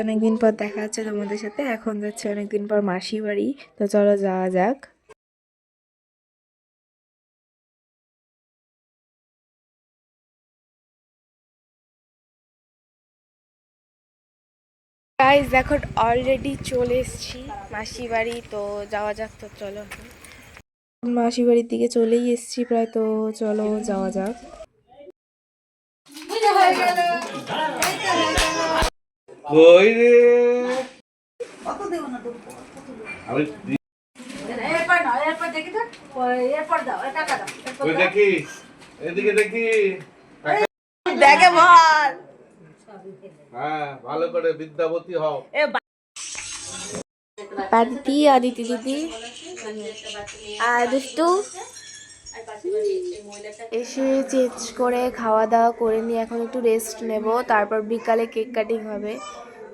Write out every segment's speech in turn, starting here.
অনেকদিন পর দেখা যাচ্ছে তোমাদের সাথে। এখন যাচ্ছে অনেকদিন পর মাসি বাড়ি, তো চলো যাওয়া যাক। গাইস এখন অলরেডি চলে এসেছি মাসি বাড়ি, তো যাওয়া যাক। তো চলো মাসি বাড়ির দিকে চলেই এসেছি প্রায়, তো চলো যাওয়া যাক। কই রে দেখি এদিকে দেখি দেখে বল। হ্যাঁ ভালো করে বিদ্যাবতী হও। পার্বতী, আদিতি দিদি আর দুষ্টু এসে চেঞ্জ করে খাওয়া দাওয়া করে নিয়ে এখন একটু রেস্ট নেব, তারপর বিকালে কেক কাটিং হবে,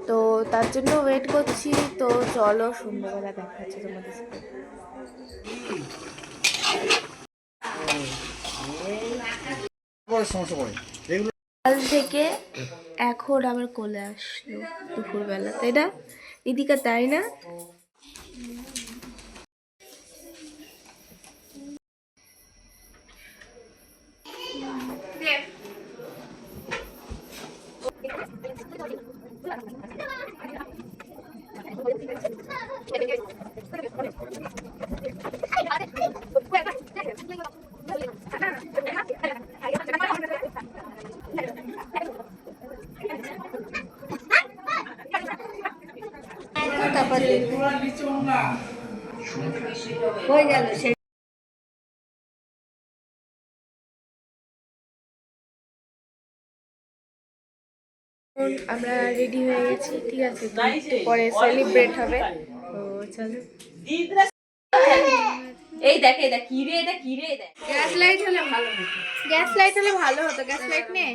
তো তার জন্য ওয়েট করছি। তো চলো সন্ধ্যাবেলা দেখা হচ্ছে তোমাদের সাথে। কাল থেকে এখন আবার কোলে আসলো দুপুরবেলা, তাই না দিদিকা, তাই না? হয়ে গেল সে। আমরা রেডি হয়ে গেছি, ঠিক আছে, তো একটু পরে সেলিব্রেট হবে, তো চলো। এই দেখ এটা কি রে, এটা কি রে, দেখ গ্যাস লাইট হলে ভালো হতো, গ্যাস লাইট হলে ভালো হতো, গ্যাস লাইট নে।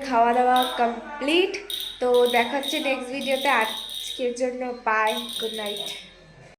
খাওয়া দাওয়া কমপ্লিট, তো দেখা হচ্ছে নেক্সট ভিডিওতে। আজকের জন্য বাই, গুড নাইট।